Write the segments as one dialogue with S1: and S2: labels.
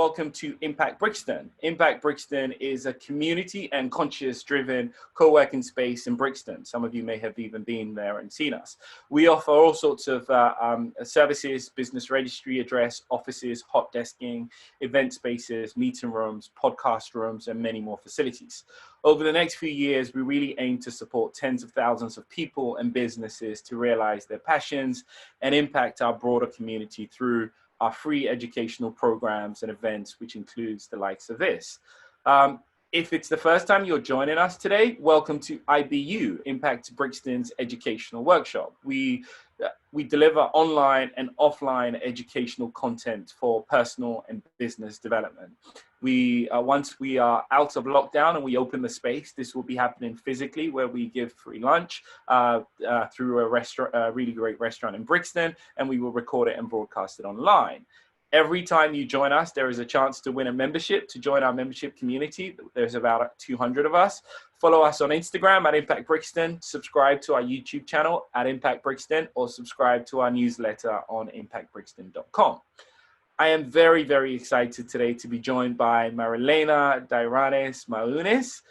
S1: welcome to Impact Brixton. Impact Brixton is a community and conscious-driven co-working space in Brixton. Some of you may have even been there and seen us. We offer all sorts of services, business registry address, offices, hot desking, event spaces, meeting rooms, podcast rooms, and many more facilities. Over the next few years, we really aim to support tens of thousands of people and businesses to realize their passions and impact our broader community through our free educational programs and events, which includes the likes of this. If it's the first time you're joining us today, welcome to IBU, Impact Brixton's educational workshop. We deliver online and offline educational content for personal and business development. Once we are out of lockdown and we open the space, this will be happening physically, where we give free lunch through a really great restaurant in Brixton, and we will record it and broadcast it online. Every time you join us, there is a chance to win a membership, to join our membership community. There's about 200 of us. Follow us on Instagram at Impact Brixton, subscribe to our YouTube channel at Impact Brixton, or subscribe to our newsletter on impactbrixton.com. I am very, very excited today to be joined by Marilena Dyranis-Maounis,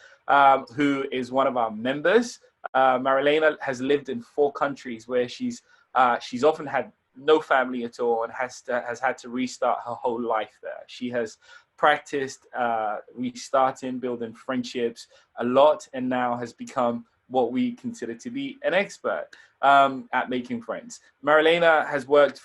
S1: who is one of our members. Marilena has lived in 4 countries where she's often had no family at all and has had to restart her whole life there. She has practiced restarting, building friendships a lot, and now has become what we consider to be an expert at making friends. Marilena has worked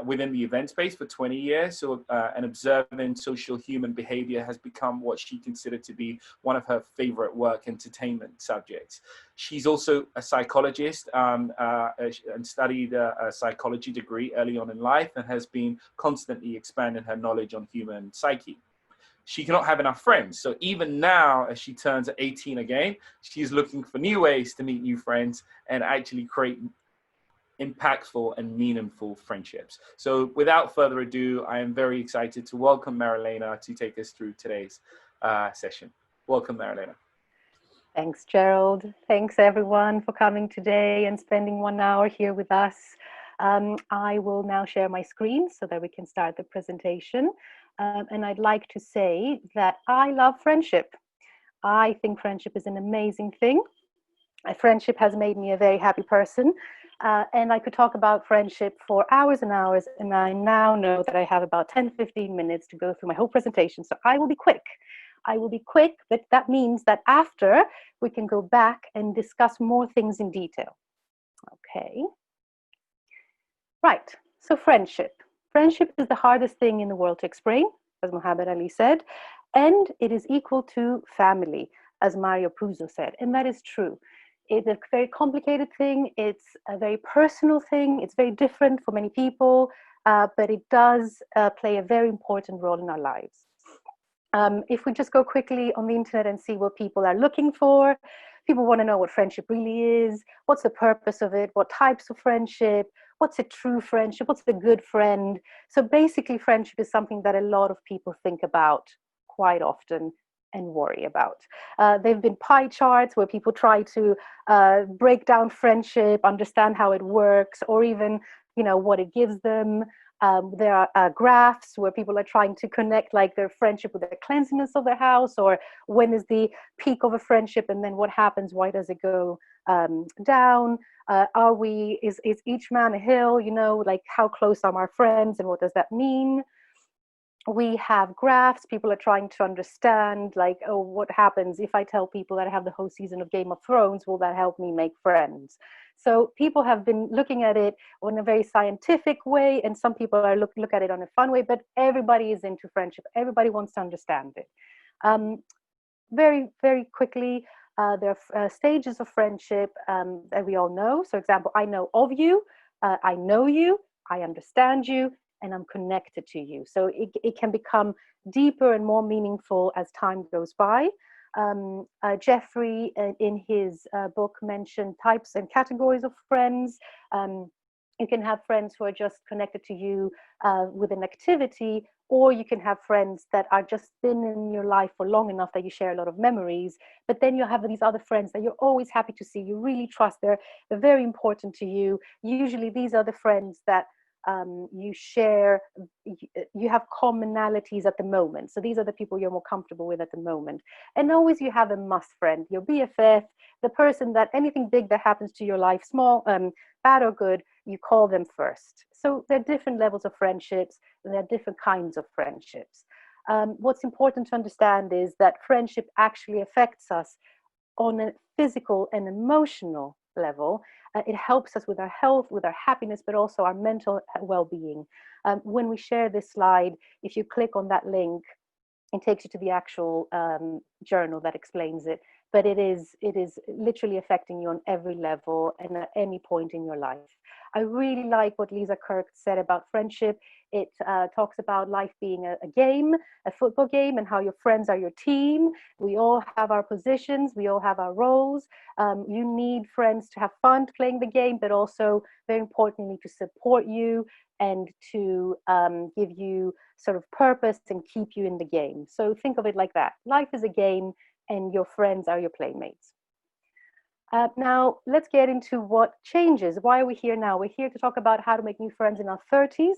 S1: within the event space for 20 years, and observing social human behavior has become what she considered to be one of her favorite work entertainment subjects. She's also a psychologist and studied a psychology degree early on in life, and has been constantly expanding her knowledge on human psyche. She cannot have enough friends. So even now, as she turns 18 again, she's looking for new ways to meet new friends and actually create impactful and meaningful friendships. So without further ado, I am very excited to welcome Marilena to take us through today's session. Welcome, Marilena.
S2: Thanks, Gerald. Thanks, everyone, for coming today and spending 1 hour here with us. I will now share my screen so that we can start the presentation. And I'd like to say that I love friendship. I think friendship is an amazing thing. Friendship has made me a very happy person. And I could talk about friendship for hours and hours. And I now know that I have about 10-15 minutes to go through my whole presentation. So I will be quick. But that means that after we can go back and discuss more things in detail. Okay. Right. So friendship. Friendship is the hardest thing in the world to explain, as Muhammad Ali said, and it is equal to family, as Mario Puzo said, and that is true. It's a very complicated thing, it's a very personal thing, it's very different for many people, but it does play a very important role in our lives. If we just go quickly on the internet and see what people are looking for, people want to know what friendship really is, what's the purpose of it, what types of friendship, what's a true friendship, what's a good friend. So basically friendship is something that a lot of people think about quite often and worry about. There have been pie charts where people try to break down friendship, understand how it works, or even, what it gives them. There are graphs where people are trying to connect like their friendship with the cleanliness of their house, or when is the peak of a friendship and then what happens, why does it go down? Is each man a hill, like how close are our friends and what does that mean? We have graphs, people are trying to understand like, oh, what happens if I tell people that I have the whole season of Game of Thrones, will that help me make friends? So people have been looking at it in a very scientific way, and some people are look at it on a fun way, but everybody is into friendship. Everybody wants to understand it. Very, very quickly, there are stages of friendship that we all know. So example, I know of you, I know you, I understand you, and I'm connected to you. So it can become deeper and more meaningful as time goes by. Jeffrey, in his book, mentioned types and categories of friends. You can have friends who are just connected to you with an activity, or you can have friends that are just been in your life for long enough that you share a lot of memories. But then you have these other friends that you're always happy to see, you really trust, they're very important to you. Usually these are the friends that you share, you have commonalities at the moment. So these are the people you're more comfortable with at the moment. And always you have a must friend, your BFF, the person that anything big that happens to your life, small, bad or good, you call them first. So there are different levels of friendships, and there are different kinds of friendships. What's important to understand is that friendship actually affects us on a physical and emotional level. It helps us with our health, with our happiness, but also our mental well-being. When we share this slide, if you click on that link, it takes you to the actual journal that explains it. But it is literally affecting you on every level and at any point in your life. I really like what Lisa Kirk said about friendship. It talks about life being a game, a football game, and how your friends are your team. We all have our positions. We all have our roles. You need friends to have fun playing the game, but also, very importantly, to support you and to give you sort of purpose and keep you in the game. So think of it like that. Life is a game, and your friends are your playmates. Now, let's get into what changes. Why are we here now? We're here to talk about how to make new friends in our 30s.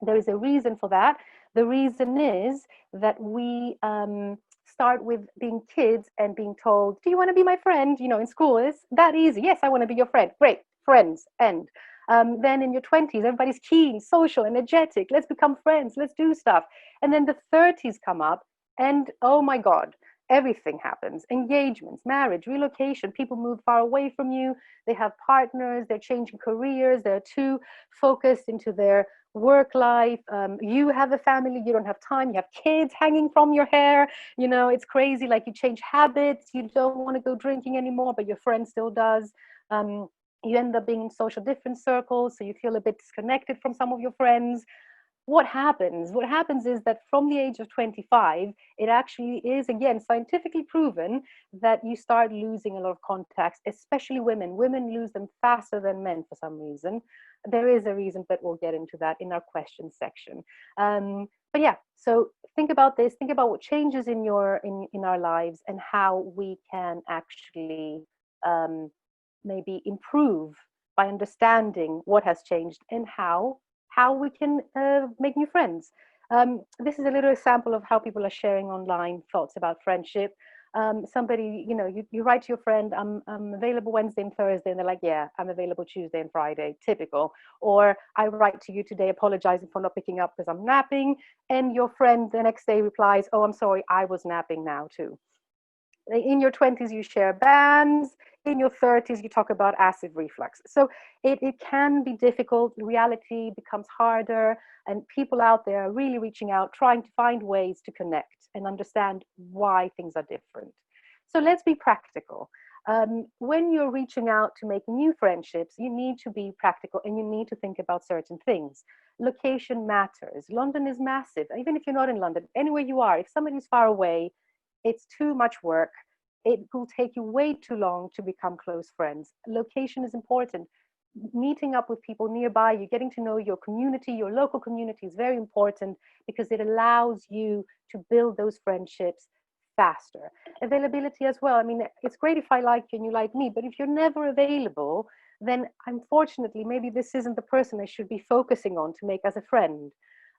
S2: There is a reason for that. The reason is that we start with being kids and being told, do you want to be my friend? You know, in school, it's that easy. Yes, I want to be your friend. Great, friends, end. Then in your 20s, everybody's keen, social, energetic. Let's become friends. Let's do stuff. And then the 30s come up, and oh my God, everything happens. Engagements, marriage, relocation. People move far away from you. They have partners. They're changing careers. They're too focused into their work life. You have a family. You don't have time. You have kids hanging from your hair. You know, it's crazy. Like, you change habits. You don't want to go drinking anymore, but your friend still does. You end up being in social different circles, so you feel a bit disconnected from some of your friends. What happens? What happens is that from the age of 25, it actually is, again, scientifically proven that you start losing a lot of contacts, especially women. Women lose them faster than men for some reason. There is a reason, but we'll get into that in our question section. But yeah, so think about this. Think about what changes in our lives and how we can actually maybe improve by understanding what has changed and how we can make new friends. This is a little example of how people are sharing online thoughts about friendship. Somebody, you know, you write to your friend, I'm available Wednesday and Thursday, and they're like, yeah, I'm available Tuesday and Friday, typical. Or I write to you today apologizing for not picking up because I'm napping, and your friend the next day replies, oh, I'm sorry, I was napping now too. In your 20s, you share bands. In your 30s, you talk about acid reflux. So it can be difficult. Reality becomes harder, and people out there are really reaching out, trying to find ways to connect and understand why things are different. So let's be practical. When you're reaching out to make new friendships, you need to be practical, and you need to think about certain things. Location matters. London is massive. Even if you're not in London, anywhere you are, if somebody's far away, it's too much work. It will take you way too long to become close friends. Location is important. Meeting up with people nearby, you're getting to know your community, your local community is very important because it allows you to build those friendships faster. Availability as well. I mean, it's great if I like you and you like me, but if you're never available, then unfortunately, maybe this isn't the person I should be focusing on to make as a friend.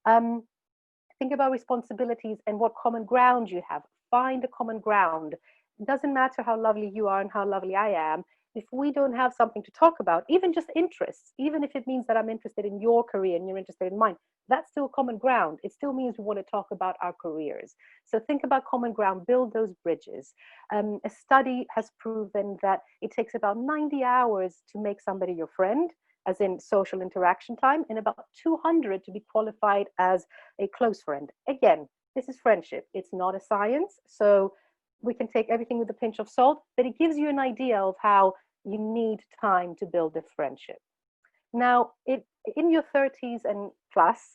S2: Think about responsibilities and what common ground you have. Find a common ground. It doesn't matter how lovely you are and how lovely I am. If we don't have something to talk about, even just interests, even if it means that I'm interested in your career and you're interested in mine, that's still common ground. It still means we want to talk about our careers. So think about common ground, build those bridges. A study has proven that it takes about 90 hours to make somebody your friend, as in social interaction time, and about 200 to be qualified as a close friend. Again, this is friendship. It's not a science, so we can take everything with a pinch of salt, but it gives you an idea of how you need time to build a friendship. Now, in your 30s and plus,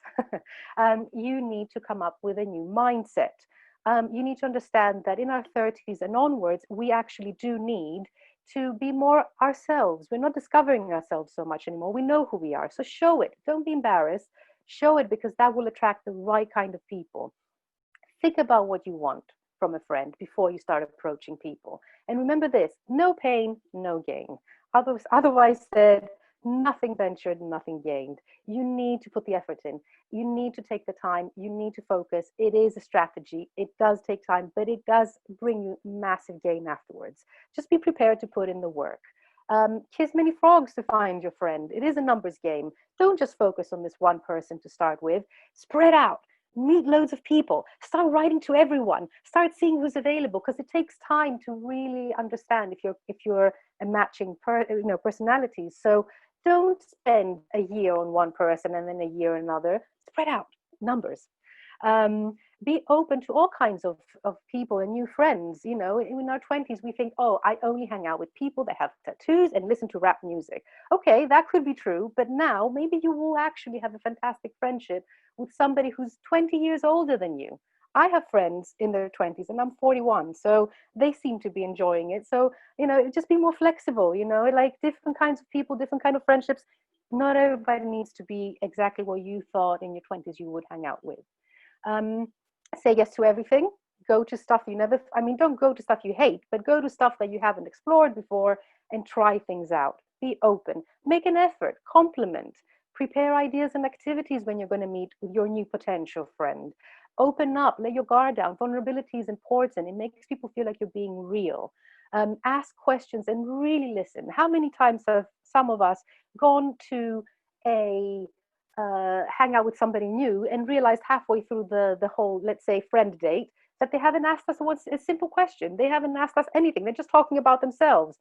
S2: you need to come up with a new mindset. You need to understand that in our 30s and onwards, we actually do need to be more ourselves. We're not discovering ourselves so much anymore. We know who we are. So show it. Don't be embarrassed. Show it, because that will attract the right kind of people. Think about what you want from a friend before you start approaching people. And remember this, no pain, no gain. Otherwise said, Nothing ventured, nothing gained. You need to put the effort in. You need to take the time. You need to focus. It is a strategy. It does take time, but it does bring you massive gain afterwards. Just be prepared to put in the work. Kiss many frogs to find your friend. It is a numbers game. Don't just focus on this one person to start with. Spread out. Meet loads of people. Start writing to everyone. Start seeing who's available, because it takes time to really understand if you're a matching personalities. So don't spend a year on one person and then a year on another. Spread out numbers. Be open to all kinds of people and new friends. You know, in our 20s, we think, oh, I only hang out with people that have tattoos and listen to rap music. Okay, that could be true. But now maybe you will actually have a fantastic friendship with somebody who's 20 years older than you. I have friends in their 20s and I'm 41, so they seem to be enjoying it. So, you know, just be more flexible, you know, like different kinds of people, different kind of friendships. Not everybody needs to be exactly what you thought in your 20s you would hang out with. Say yes to everything. Go to stuff you never, I mean, don't go to stuff you hate, but go to stuff that you haven't explored before and try things out. Be open. Make an effort. Compliment. Prepare ideas and activities when you're going to meet with your new potential friend. Open up, let your guard down. Vulnerability is important. It makes people feel like you're being real. Ask questions and really listen. How many times have some of us gone to a hang out with somebody new and realized halfway through the whole, let's say, friend date, that they haven't asked us a simple question. They haven't asked us anything. They're just talking about themselves.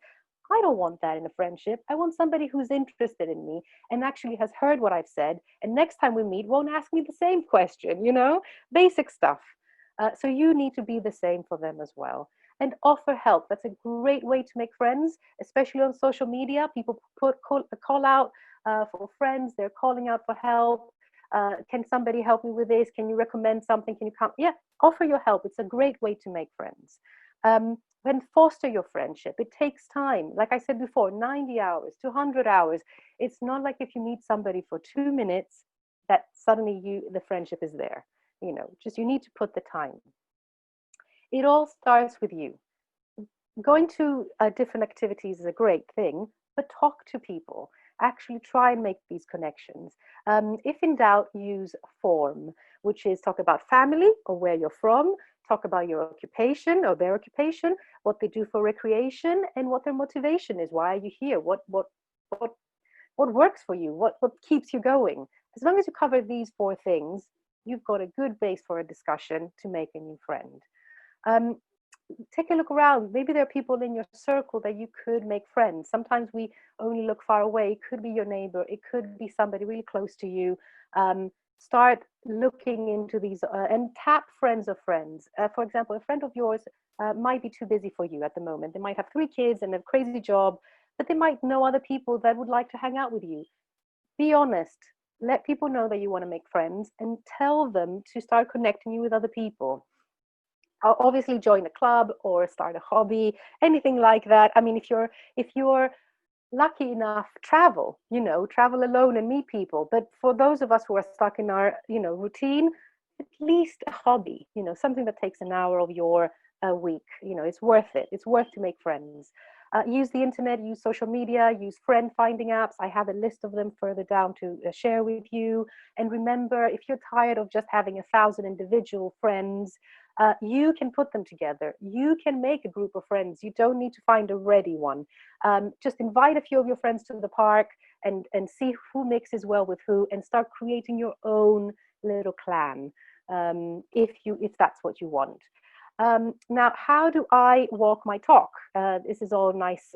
S2: I don't want that in a friendship. I want somebody who's interested in me and actually has heard what I've said. And next time we meet, won't ask me the same question, you know, basic stuff. So you need to be the same for them as well. And offer help. That's a great way to make friends, especially on social media. People call out for friends. They're calling out for help. Can somebody help me with this? Can you recommend something? Can you come? Yeah, offer your help. It's a great way to make friends. And foster your friendship. It takes time. Like I said before, 90 hours, 200 hours. It's not like if you meet somebody for 2 minutes that suddenly the friendship is there. You know, just you need to put the time. It all starts with you. Going to different activities is a great thing, but talk to people. Actually try and make these connections. If in doubt, use form, which is talk about family or where you're from, talk about your occupation or their occupation, what they do for recreation, and what their motivation is. Why are you here? What works for you? What keeps you going? As long as you cover these 4 things, you've got a good base for a discussion to make a new friend. Take a look around. Maybe there are people in your circle that you could make friends. Sometimes we only look far away. It could be your neighbor. It could be somebody really close to you. Start looking into these and tap friends of friends. For example, a friend of yours might be too busy for you at the moment. They might have 3 kids and a crazy job, but they might know other people that would like to hang out with you. Be honest. Let people know that you want to make friends and tell them to start connecting you with other people. Obviously join a club or start a hobby, anything like that. I mean, if you're lucky enough, travel alone and meet people. But for those of us who are stuck in our routine, at least a hobby, something that takes an hour of your week. It's worth it. It's worth to make friends. Use the internet, use social media, use friend finding apps. I have a list of them further down to share with you. And remember, if you're tired of just having 1,000 individual friends, you can put them together. You can make a group of friends. You don't need to find a ready one. Just invite a few of your friends to the park and see who mixes well with who, and start creating your own little clan, if that's what you want. Now, how do I walk my talk? This is all nice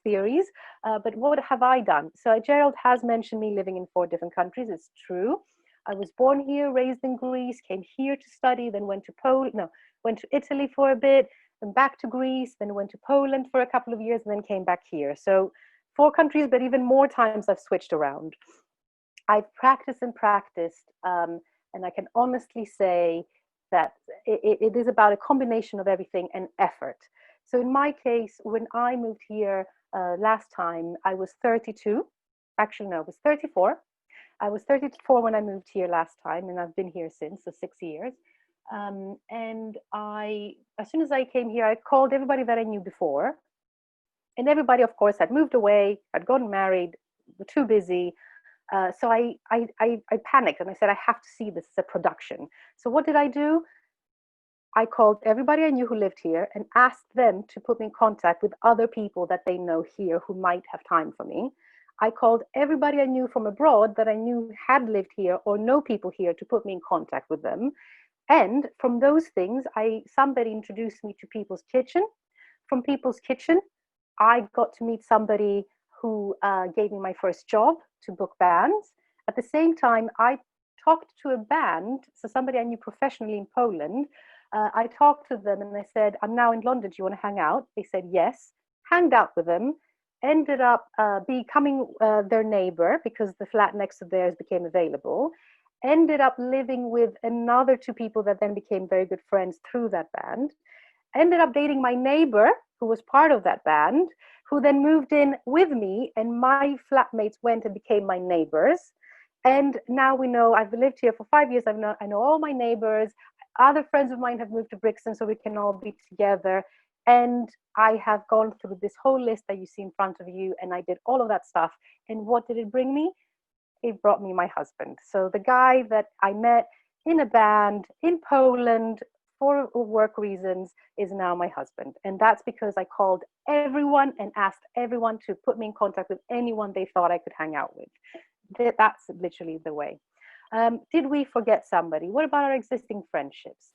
S2: theories, but what have I done? So Gerald has mentioned me living in 4 different countries. It's true. I was born here, raised in Greece, came here to study, then went to Italy for a bit, then back to Greece, then went to Poland for a couple of years, and then came back here. So 4 countries, but even more times I've switched around. I've practiced and practiced, and I can honestly say that it is about a combination of everything and effort. So in my case, when I moved here last time, I was 32. Actually, no, I was 34. I was 34 when I moved here last time, and I've been here since, so 6 years. And as soon as I came here, I called everybody that I knew before. And everybody, of course, had moved away, had gotten married, were too busy. So I panicked and I said, I have to see this as a production. So what did I do? I called everybody I knew who lived here and asked them to put me in contact with other people that they know here who might have time for me. I called everybody I knew from abroad that I knew had lived here or know people here to put me in contact with them. And from those things, somebody introduced me to People's Kitchen. From People's Kitchen, I got to meet somebody who gave me my first job to book bands. At the same time, I talked to a band, so somebody I knew professionally in Poland. I talked to them and I said, I'm now in London, do you want to hang out? They said yes, hanged out with them, ended up becoming their neighbor because the flat next to theirs became available, ended up living with another two people that then became very good friends through that band, ended up dating my neighbor who was part of that band, who then moved in with me, and my flatmates went and became my neighbors. And now we know, I've lived here for 5 years, I know all my neighbors. Other friends of mine have moved to Brixton so we can all be together. And I have gone through this whole list that you see in front of you, and I did all of that stuff. And what did it bring me? It brought me my husband. So the guy that I met in a band in Poland for work reasons is now my husband. And that's because I called everyone and asked everyone to put me in contact with anyone they thought I could hang out with. That's literally the way. Did we forget somebody? What about our existing friendships?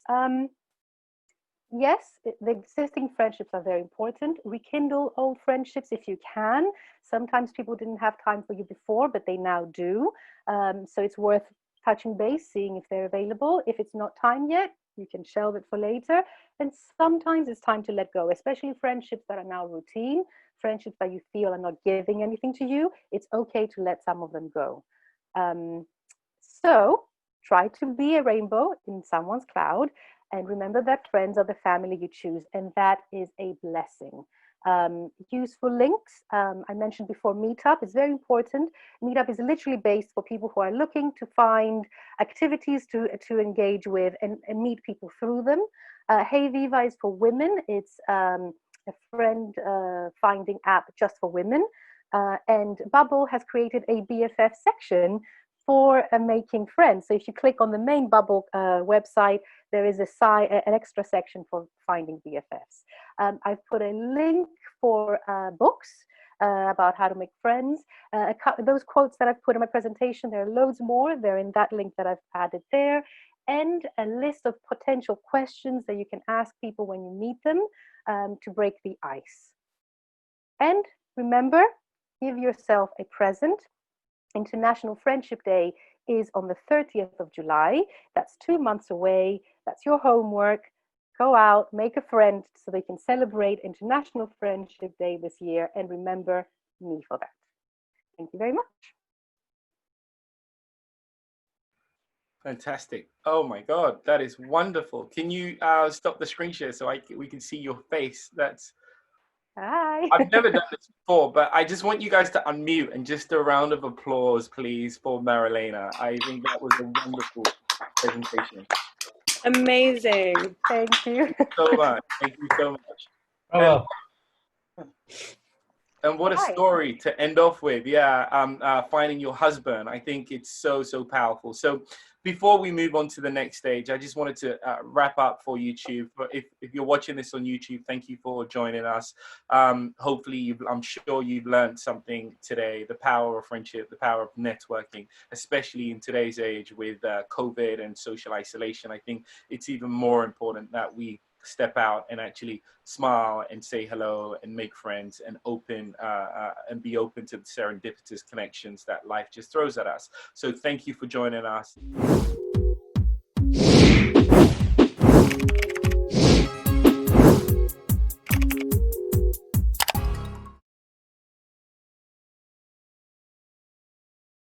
S2: Yes, the existing friendships are very important. Rekindle old friendships if you can. Sometimes people didn't have time for you before, but they now do. So it's worth touching base, seeing if they're available. If it's not time yet, you can shelve it for later. And sometimes it's time to let go, especially friendships that are now routine, friendships that you feel are not giving anything to you. It's okay to let some of them go. So try to be a rainbow in someone's cloud. And remember that friends are the family you choose, and that is a blessing. Useful links. I mentioned before Meetup is very important. Meetup is literally based for people who are looking to find activities to engage with and meet people through them. Hey Viva is for women. It's a friend finding app just for women. And Bubble has created a BFF section for making friends. So if you click on the main Bubble website, there is an extra section for finding BFFs. I've put a link for books about how to make friends. Those quotes that I've put in my presentation, there are loads more. They're in that link that I've added there. And a list of potential questions that you can ask people when you meet them to break the ice. And remember, give yourself a present. International Friendship Day is on the 30th of July. That's 2 months away. That's your homework. Go out, make a friend so they can celebrate International Friendship Day this year, and remember me for that. Thank you very much.
S1: Fantastic. Oh my God, that is wonderful. Can you stop the screen share so we can see your face?
S2: Hi.
S1: I've never done this before, but I just want you guys to unmute and just a round of applause, please, for Marilena. I think that was a wonderful presentation.
S3: Amazing.
S2: Thank you.
S1: So much. Thank you so much.
S4: Oh,
S1: And what a story to end off with. Yeah, finding your husband. I think it's so powerful. So before we move on to the next stage, I just wanted to wrap up for YouTube. But if you're watching this on YouTube, thank you for joining us. Hopefully, I'm sure you've learned something today, the power of friendship, the power of networking, especially in today's age with COVID and social isolation. I think it's even more important that we step out and actually smile and say hello and make friends and and be open to the serendipitous connections that life just throws at us. So thank you for joining us.